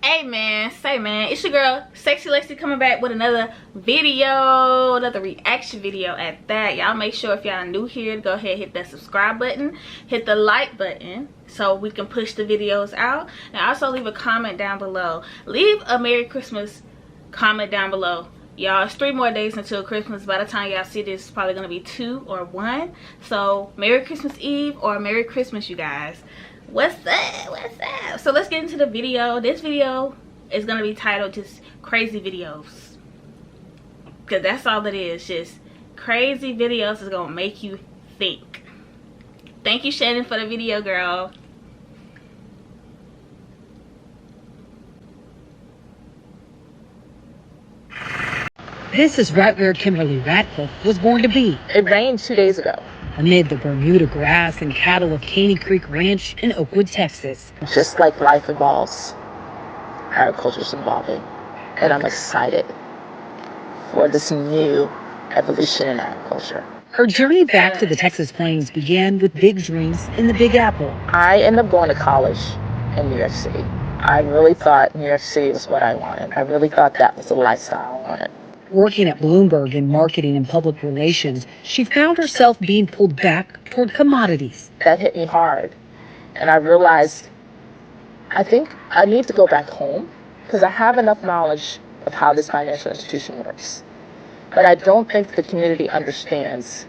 Hey man, say man, it's your girl Sexy Lexi coming back with another video, another reaction video at that. Y'all make sure if y'all new here to go ahead and hit that subscribe button, hit the like button so we can push the videos out, and also leave a comment down below. Leave a Merry Christmas comment down below. Y'all, it's 3 more days until Christmas. By the time y'all see this, it's probably gonna be 2 or 1. So Merry Christmas Eve or Merry Christmas, you guys. What's up? What's up? So let's get into the video. This video is gonna be titled just crazy videos, because that's all it is. Just crazy videos is gonna make you think. Thank you, Shannon, for the video, girl. This is right where Kimberly Ratcliffe was born to be. It rained 2 days ago. Amid the Bermuda grass and cattle of Caney Creek Ranch in Oakwood, Texas. Just like life evolves, agriculture's evolving. And I'm excited for this new evolution in agriculture. Her journey back to the Texas plains began with big dreams in the Big Apple. I ended up going to college in New York City. I really thought New York City was what I wanted. I really thought that was the lifestyle I wanted. Working at Bloomberg in marketing and public relations, she found herself being pulled back toward commodities. That hit me hard. And I realized, I think I need to go back home because I have enough knowledge of how this financial institution works. But I don't think the community understands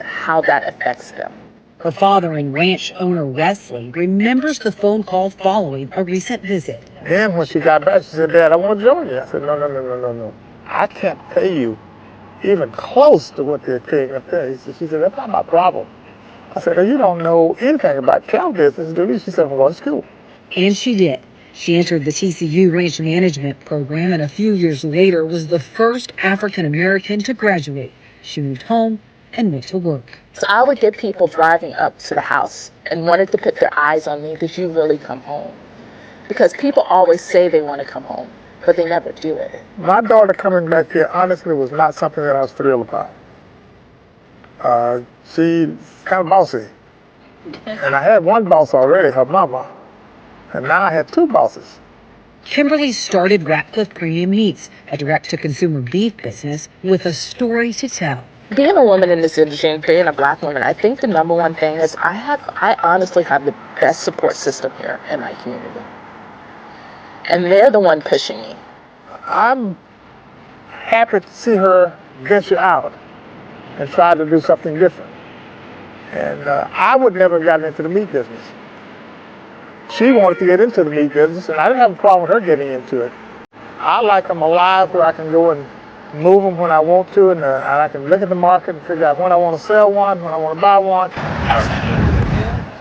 how that affects them. Her father and ranch owner Wesley remembers the phone call following a recent visit. Then when she got back, she said, "Dad, I want to join you." I said, No. I can't pay you even close to what they're paying up there. She said, "That's not my problem." I said, "You don't know anything about cow business, do you?" She said, "I'm going to school." And she did. She entered the TCU Ranch Management program, and a few years later was the first African American to graduate. She moved home and went to work. So I would get people driving up to the house and wanted to put their eyes on me, "Did you really come home?" Because people always say they want to come home, but they never do it. My daughter coming back here, honestly, was not something that I was thrilled about. She's kind of bossy. And I had one boss already, her mama. And now I had 2 bosses. Kimberly started Ratcliffe Premium Meats, a direct-to-consumer beef business with a story to tell. Being a woman in this industry and being a Black woman, I think the number one thing is I honestly have the best support system here in my community. And they're the one pushing me. I'm happy to see her venture out and try to do something different. And I would never have gotten into the meat business. She wanted to get into the meat business, and I didn't have a problem with her getting into it. I like them alive where I can go and move them when I want to, and I can look at the market and figure out when I want to sell one, when I want to buy one.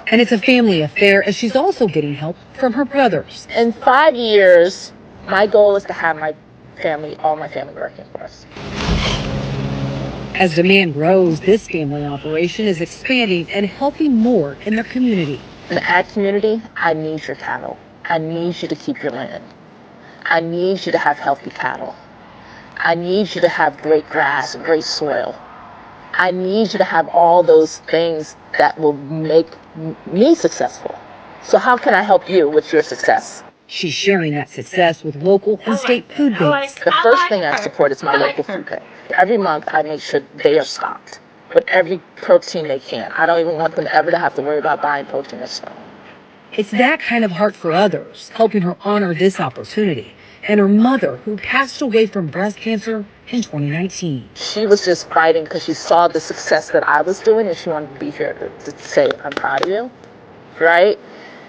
And it's a family affair, as she's also getting help from her brothers. In 5 years, my goal is to have all my family working for us. As demand grows, this family operation is expanding and helping more in the community. In the ag community, I need your cattle. I need you to keep your land. I need you to have healthy cattle. I need you to have great grass and great soil. I need you to have all those things that will make me successful. So how can I help you with your success? She's sharing that success with local and state food banks. The first thing I support is my local food bank. Every month I make sure they are stocked with every protein they can. I don't even want them ever to have to worry about buying protein or so. It's that kind of heart for others, helping her honor this opportunity. And her mother, who passed away from breast cancer in 2019. She was just fighting because she saw the success that I was doing, and she wanted to be here to say, "I'm proud of you," right?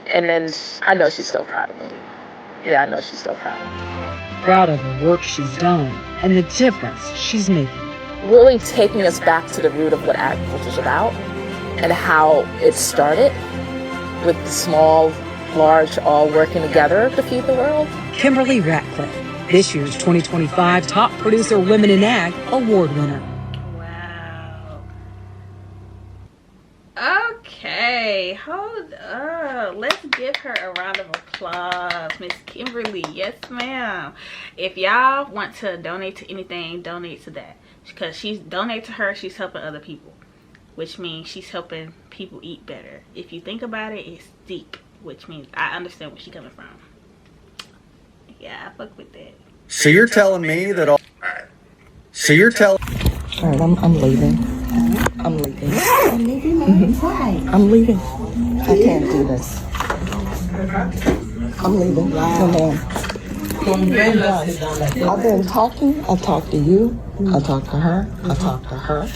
And then I know she's still proud of me. Yeah, I know she's still proud of me. Proud of the work she's done and the difference she's making. Really taking us back to the root of what agriculture's about and how it started with the small, large, all working together to feed the world. Kimberly Ratcliffe, this year's 2025 Top Producer Women in Ag Award winner. Wow. Okay, hold up. Let's give her a round of applause, Miss Kimberly. Yes, ma'am. If y'all want to donate to anything, donate to that. Because donate to her, she's helping other people. Which means she's helping people eat better. If you think about it, it's deep. Which means I understand where she's coming from. Yeah, I fuck with that. So you're telling me that all... So you're telling... All right, I'm leaving. I'm leaving. I'm leaving? Why? I'm leaving. I can't do this. I'm leaving. No, ma'am. I've been talking. I talked to you. I talked to her. I talked to her.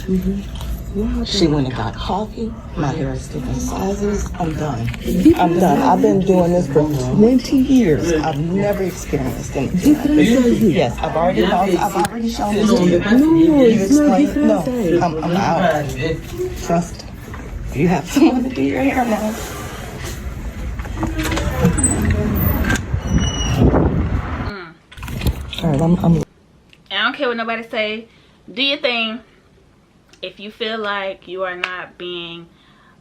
She went and got coffee. My hair is different sizes. I'm done. I'm done. I've been doing this for 20 years. I've never experienced anything like this. Yes, I've already shown this to you. No, you explain. No, I'm out. Trust. You have someone to do your hair now. All right, I'm I don't care what nobody say. Do your thing. If you feel like you are not being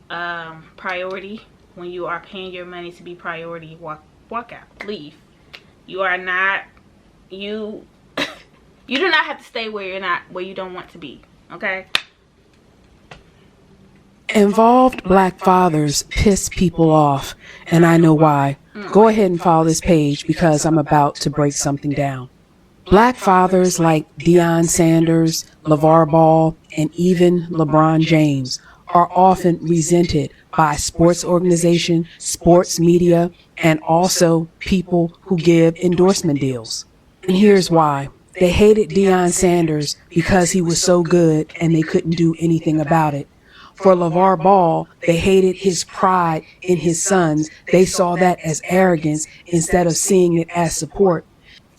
priority when you are paying your money to be priority, walk out, leave. You are not, you do not have to stay where you don't want to be. Okay. Involved black fathers piss people off, and I know why. Go ahead and follow this page because I'm about to break something down. Black fathers like Deion Sanders, LeVar Ball, and even LeBron James are often resented by sports organizations, sports media, and also people who give endorsement deals. And here's why. They hated Deion Sanders because he was so good and they couldn't do anything about it. For LeVar Ball, they hated his pride in his sons. They saw that as arrogance instead of seeing it as support.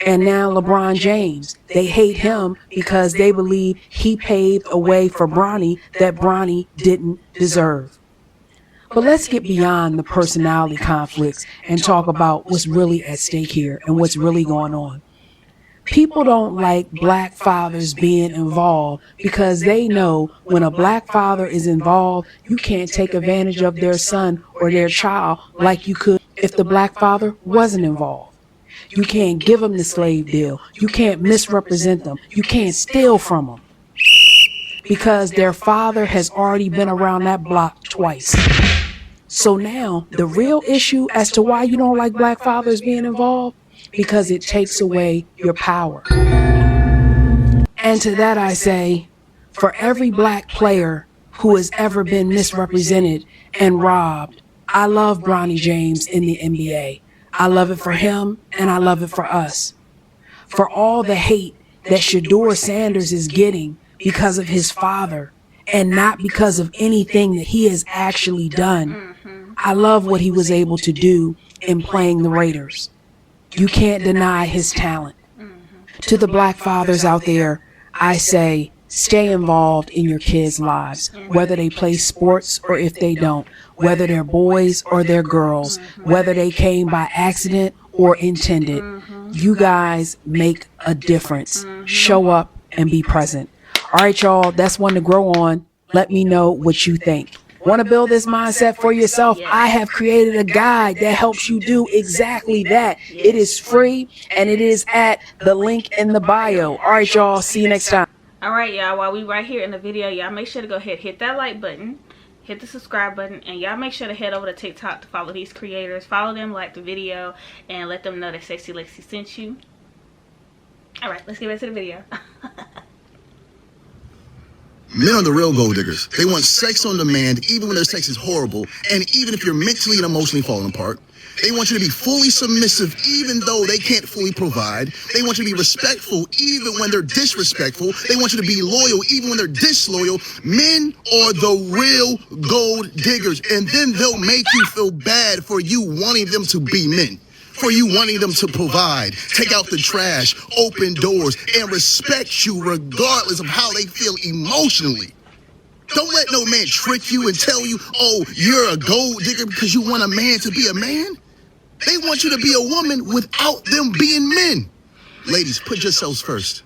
And now LeBron James, they hate him because they believe he paved a way for Bronny that Bronny didn't deserve. But let's get beyond the personality conflicts and talk about what's really at stake here and what's really going on. People don't like black fathers being involved because they know when a black father is involved, you can't take advantage of their son or their child like you could if the black father wasn't involved. You can't give them the slave deal. You can't misrepresent them. You can't steal from them because their father has already been around that block twice. So now the real issue as to why you don't like black fathers being involved, because it takes away your power. And to that I say, for every black player who has ever been misrepresented and robbed, I love Bronny James in the NBA. I love it for him, and I love it for us. For all the hate that Shedeur Sanders is getting because of his father and not because of anything that he has actually done, I love what he was able to do in playing the Raiders. You can't deny his talent. To the black fathers out there, I say, stay involved in your kids' lives, whether they play sports or if they don't, whether they're boys or they're girls, whether they came by accident or intended. You guys make a difference. Show up and be present. All right, y'all, that's one to grow on. Let me know what you think. Want to build this mindset for yourself? I have created a guide that helps you do exactly that. It is free and it is at the link in the bio. All right, y'all, see you next time. All right, y'all, while we right here in the video, y'all make sure to go ahead, hit that like button, hit the subscribe button, and y'all make sure to head over to TikTok to follow these creators. Follow them, like the video, and let them know that Sexy Lexi sent you. All right, let's get back to the video. Men are the real gold diggers. They want sex on demand, even when their sex is horrible, and even if you're mentally and emotionally falling apart. They want you to be fully submissive, even though they can't fully provide. They want you to be respectful, even when they're disrespectful. They want you to be loyal, even when they're disloyal. Men are the real gold diggers, and then they'll make you feel bad for you wanting them to be men. For you wanting them to provide, take out the trash, open doors, and respect you regardless of how they feel emotionally. Don't let no man trick you and tell you, oh, you're a gold digger because you want a man to be a man. They want you to be a woman without them being men. Ladies, put yourselves first.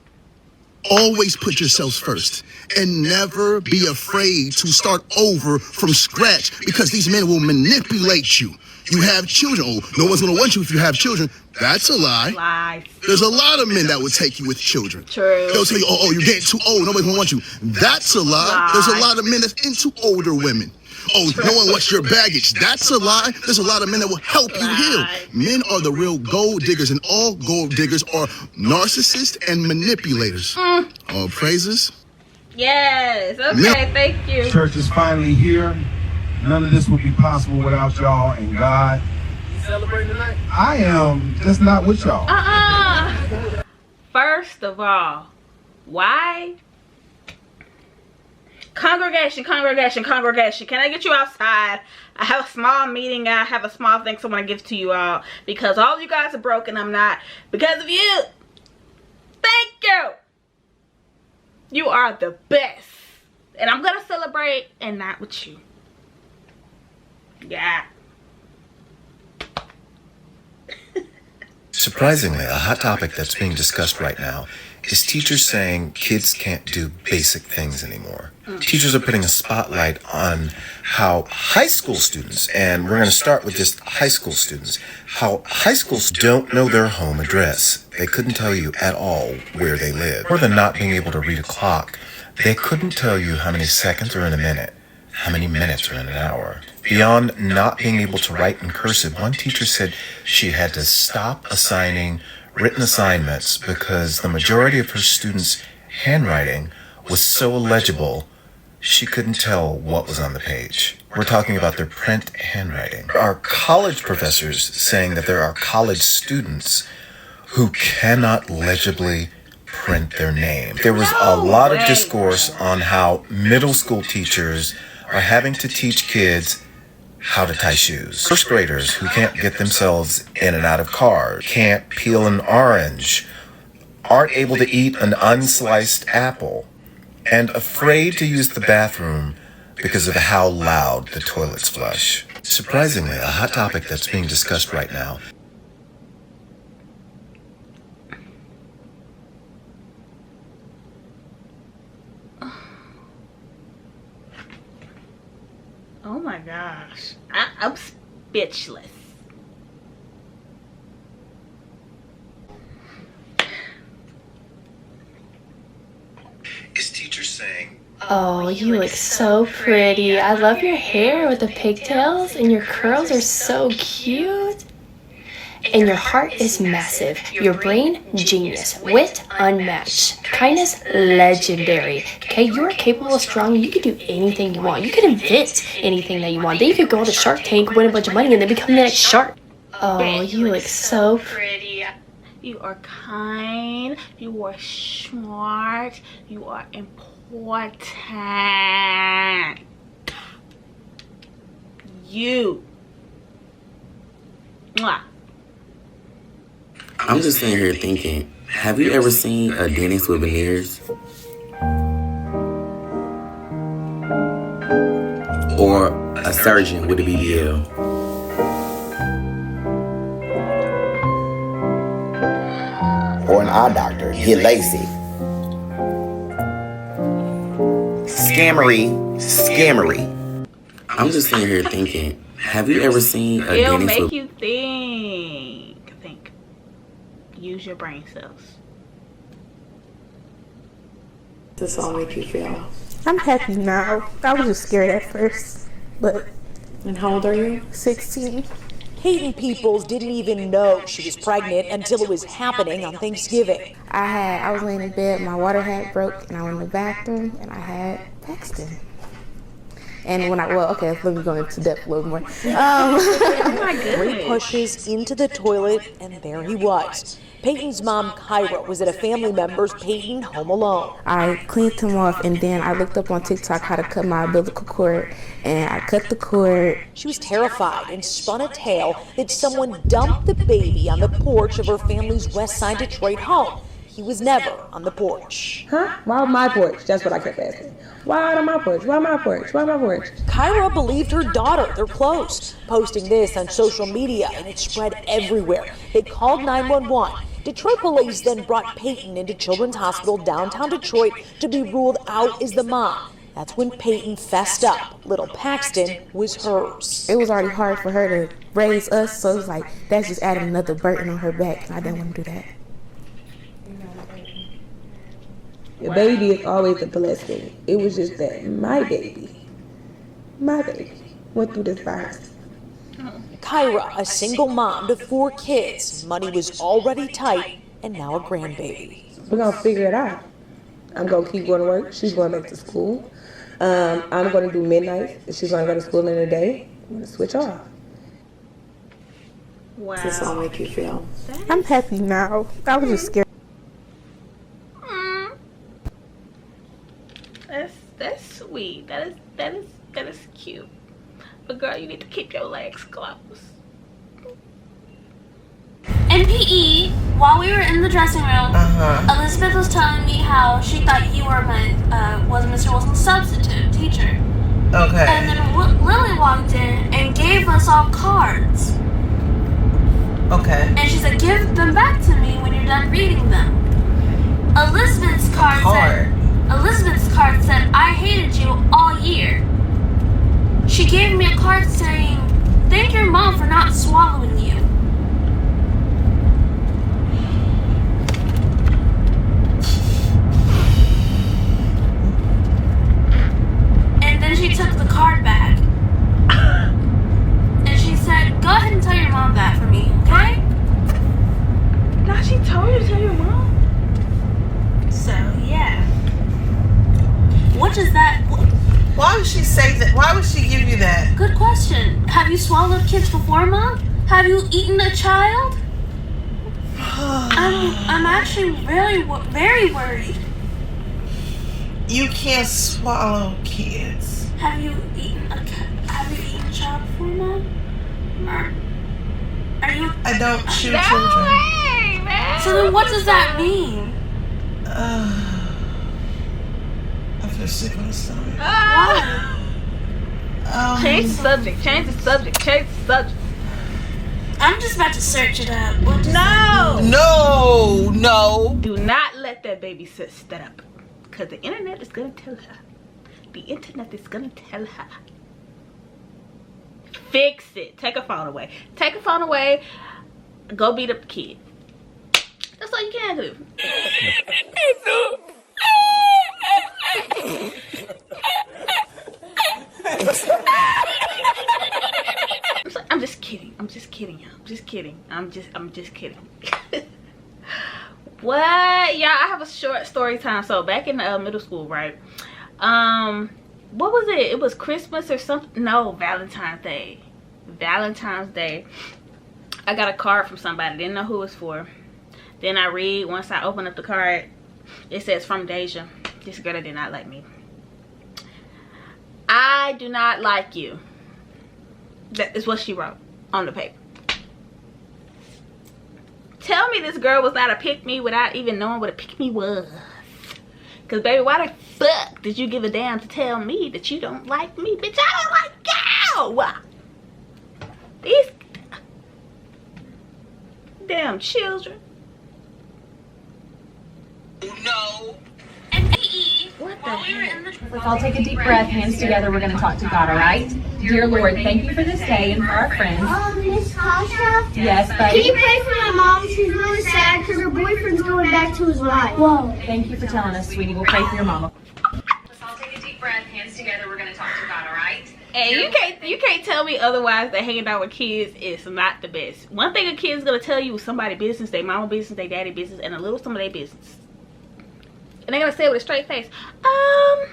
Always put yourselves first. And never be afraid to start over from scratch because these men will manipulate you. You have children. Oh, no one's going to want you if you have children. That's a lie. Lies. There's a lot of men that would take you with children. True. They'll tell you, oh, you're getting too old. Nobody's going to want you. That's a lie. Lies. There's a lot of men that's into older women. Oh, knowing what's your baggage, that's a lie. There's a lot of men that will help you heal. Men are the real gold diggers, and all gold diggers are narcissists and manipulators. All praises. Yes. Okay, thank you. Church is finally here. None of this would be possible without y'all and God. You celebrating tonight? I am, just not with y'all. First of all, why? Congregation. Can I get you outside? I have a small meeting. I have a small thing I want to give to you all. Because all of you guys are broken. I'm not. Because of you. Thank you. You are the best. And I'm going to celebrate and not with you. Yeah. Surprisingly, a hot topic that's being discussed right now is teachers saying kids can't do basic things anymore. Teachers are putting a spotlight on how high school students, and we're going to start with just high school students, how high schools don't know their home address. They couldn't tell you at all where they live. More than not being able to read a clock, they couldn't tell you how many seconds are in a minute, how many minutes are in an hour. Beyond not being able to write in cursive, one teacher said she had to stop assigning written assignments because the majority of her students' handwriting was so illegible she couldn't tell what was on the page. We're talking about their print handwriting. Our college professors saying that there are college students who cannot legibly print their name. There was a lot of discourse on how middle school teachers are having to teach kids how to tie shoes. First graders who can't get themselves in and out of cars, can't peel an orange, aren't able to eat an unsliced apple, and afraid to use the bathroom because of how loud the toilets flush. Surprisingly, a hot topic that's being discussed right now. Oh my gosh. I'm speechless. Is teachers saying, "Oh, you look so pretty. I love your hair with the pigtails, and your curls are so cute. And your heart is massive. Your brain, genius. Wit, unmatched. Kindness, legendary. Okay, you are capable, strong. You can do anything you want. You can invent anything that you want. Then you could go on the Shark Tank, win a bunch of money, and then become the next shark. Oh, you look so pretty. You are kind. You are smart. You are important. You. Mwah. I'm just sitting here thinking, have you ever seen a dentist with veneers? Or a surgeon with a BBL? Or an eye doctor, get LASIK. Scammery. I'm just sitting here thinking, have you ever seen a It'll dentist make with... you think. Use your brain cells. Does this all make you feel? I'm happy now. I was just scared at first, but... And how old are you? 16. Peyton Peoples didn't even know she was pregnant until it was happening on Thanksgiving. I was laying in bed, my water had broke, and I went in the bathroom, and I had Paxton. And when let me go into depth a little more. Oh my goodness. 3 pushes into the toilet, and there he was. Peyton's mom, Kyra, was at a family member's Peyton home alone. I cleaned him off, and then I looked up on TikTok how to cut my umbilical cord, and I cut the cord. She was terrified and spun a tale that someone dumped the baby on the porch of her family's West Side Detroit home. He was never on the porch. Huh? Why on my porch? That's what I kept asking. Why on my porch? Why my porch? Why my porch? Kyra believed her daughter. They're close. Posting this on social media, and it spread everywhere. They called 911. Detroit police then brought Peyton into Children's Hospital downtown Detroit to be ruled out as the mom. That's when Peyton fessed up. Little Paxton was hers. It was already hard for her to raise us, so it was like, that's just adding another burden on her back, and I didn't want to do that. Your baby is always a blessing. It was just that my baby my baby went through this by herself. Kyra, a single mom to 4 kids. Money was already tight, and now a grandbaby. We're gonna figure it out. I'm gonna keep going to work. She's going back to school. I'm gonna do midnights. She's gonna go to school in the day. I'm gonna switch off. Wow. Does this all make you feel? I'm happy now. I was just scared. That's sweet. That is cute. But girl, you need to keep your legs closed. In PE, while we were in the dressing room, Elizabeth was telling me how she thought you were was Mr. Wilson's substitute teacher. Okay. And then Lily walked in and gave us all cards. Okay. And she said, "Give them back to me when you're done reading them." Elizabeth's card said, "I hated you all year." She gave me a card saying, "Thank your mom for not swallowing you." And then she took the card back. And she said, "Go ahead and tell your mom that for me, okay?" Now she told you to tell your mom. So, yeah. What does that... Why would she say that? Why would she give you that? Good question. Have you swallowed kids before, Mom? Have you eaten a child? I'm actually very worried. You can't swallow kids. Have you eaten a child before, Mom? Are you... I don't shoot No children. way, man. So then what does that mean? I feel sick on the stomach. Ah. Change the subject. I'm just about to search it up. No. Do not let that baby sis that up. Because the internet is going to tell her. The internet is going to tell her. Fix it. Take her phone away. Go beat up the kid. That's all you can do. I'm just kidding. I'm just kidding. What? Yeah, I have a short story time. So back in middle school, right? What was it? It was Christmas or something. No, Valentine's Day. I got a card from somebody. Didn't know who it was for. Then I read. Once I open up the card, it says, "From Deja. This girl did not like me. I do not like you." That is what she wrote on the paper. Tell me this girl was not a pick-me without even knowing what a pick-me was. Because, baby, why the fuck did you give a damn to tell me that you don't like me? Bitch, I don't like you! These damn children. No. What the heck? Let's all take a deep breath, hands together. We're going to talk to God, all right? Dear Lord, thank you for this day and for our friends. Miss Tasha? Yes, but... Can you pray for my mom? She's really sad because her boyfriend's going back to his wife. Whoa. Thank you for telling us, sweetie. We'll pray for your mama. Let's all take a deep breath, hands together. We're going to talk to God, all right? And you can't tell me otherwise that hanging out with kids is not the best. One thing a kid's going to tell you is somebody's business, their mama business, their daddy business, and a little some of their business. And they're going to say it with a straight face. I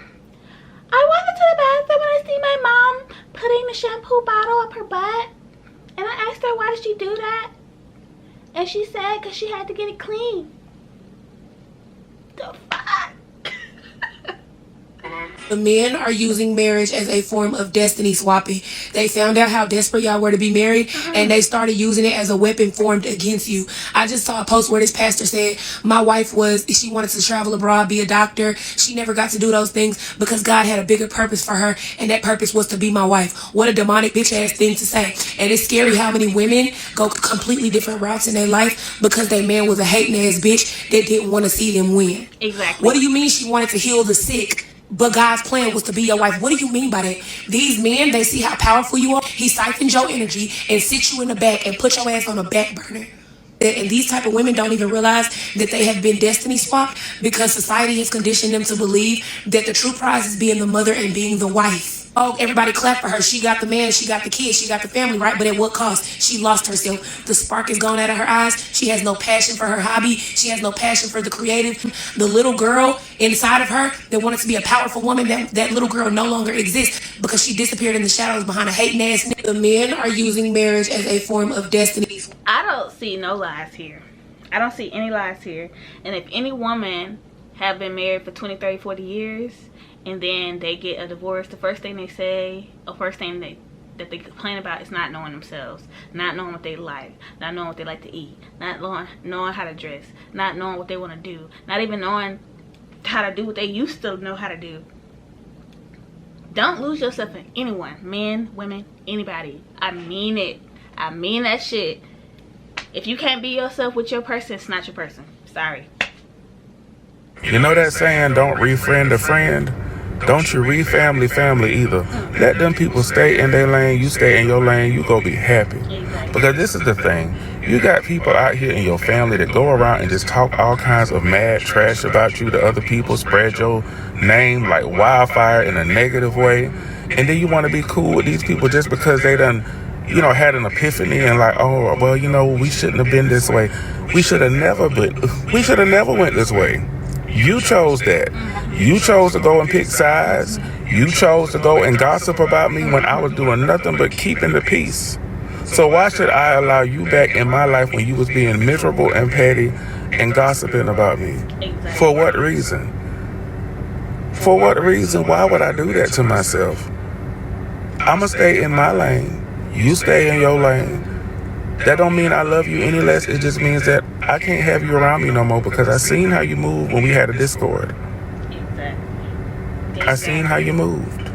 went into the bathroom and I see my mom putting the shampoo bottle up her butt. And I asked her, why did she do that? And she said, because she had to get it clean. The fuck? The men are using marriage as a form of destiny swapping. They found out how desperate y'all were to be married, and they started using it as a weapon formed against you. I just saw a post where this pastor said, my wife she wanted to travel abroad, be a doctor. She never got to do those things because God had a bigger purpose for her, and that purpose was to be my wife. What a demonic bitch ass thing to say. And it's scary how many women go completely different routes in their life because their man was a hating ass bitch that didn't want to see them win. Exactly. What do you mean she wanted to heal the sick? But God's plan was to be your wife. What do you mean by that? These men, they see how powerful you are. He siphons your energy and sits you in the back and put your ass on a back burner. And these type of women don't even realize that they have been destiny swapped because society has conditioned them to believe that the true prize is being the mother and being the wife. Oh, everybody clap for her. She got the man, she got the kids, she got the family, right? But at what cost? She lost herself. The spark is gone out of her eyes. She has no passion for her hobby. She has no passion for the creative. The little girl inside of her that wanted to be a powerful woman, that little girl no longer exists because she disappeared in the shadows behind a hating ass nigga. The men are using marriage as a form of destiny. I don't see no lies here. I don't see any lies here. And if any woman have been married for 20, 30, 40 years, and then they get a divorce, the first thing they say, or first thing that they complain about is not knowing themselves, not knowing what they like, not knowing what they like to eat, not knowing how to dress, not knowing what they want to do, not even knowing how to do what they used to know how to do. Don't lose yourself in anyone, men, women, anybody. I mean it. I mean that shit. If you can't be yourself with your person, it's not your person. Sorry. You know that saying, don't refriend a friend? Don't you re-family either. Let them people stay in their lane, you stay in your lane, you go be happy. Because this is the thing. You got people out here in your family that go around and just talk all kinds of mad trash about you to other people, spread your name like wildfire in a negative way. And then you want to be cool with these people just because they done, you know, had an epiphany and like, oh, well, you know, we shouldn't have been this way. We should have never went this way. You chose that. You chose to go and pick sides. You chose to go and gossip about me when I was doing nothing but keeping the peace. So why should I allow you back in my life when you was being miserable and petty and gossiping about me? For what reason? For what reason? Why would I do that to myself? I'ma stay in my lane. You stay in your lane. That don't mean I love you any less. It just means that I can't have you around me no more because I seen how you moved when we had a Discord. I seen how you moved.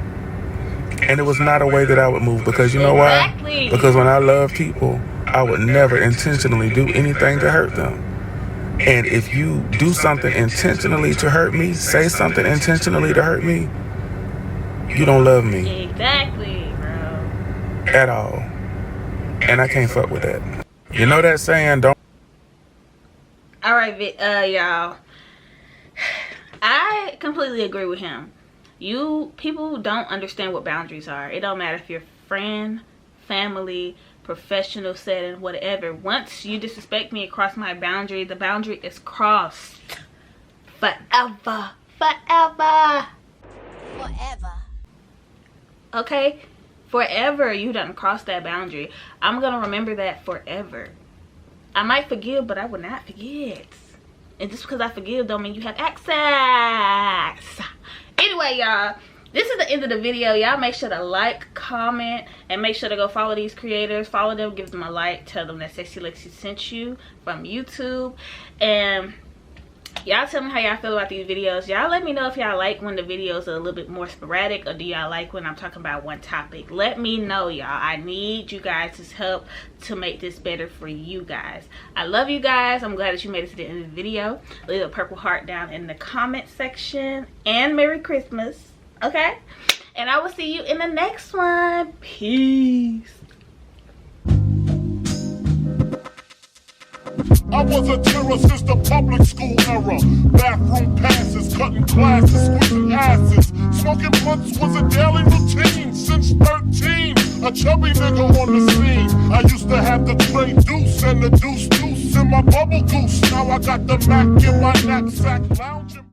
And it was not a way that I would move because you know why? Because when I love people, I would never intentionally do anything to hurt them. And if you do something intentionally to hurt me, say something intentionally to hurt me, you don't love me. Exactly, bro. At all. And I can't fuck with that. You know that saying, don't... Alright, y'all. I completely agree with him. People don't understand what boundaries are. It don't matter if you're friend, family, professional setting, whatever. Once you disrespect me and cross my boundary, the boundary is crossed. Forever. Forever. Forever. Okay? Forever you done crossed that boundary. I'm gonna remember that forever. I might forgive, but I will not forget. And just because I forgive don't mean you have access. Anyway, y'all, this is the end of the video. Y'all make sure to like, comment, and make sure to go follow these creators. Follow them, give them a like, tell them that Sexy Lexi sent you from YouTube. And y'all tell me how y'all feel about these videos. Y'all let me know if y'all like when the videos are a little bit more sporadic, or do y'all like when I'm talking about one topic. Let me know, y'all. I need you guys' help to make this better for you guys. I love you guys. I'm glad that you made it to the end of the video. Leave a purple heart down in the comment section, and Merry Christmas. Okay, and I will see you in the next one. Peace. I was a terror since the public school era. Bathroom passes, cutting classes, squeezing asses. Smoking blunts was a daily routine since 13. A chubby nigga on the scene. I used to have the tray deuce and the deuce in my bubble goose. Now I got the Mac in my knapsack lounging.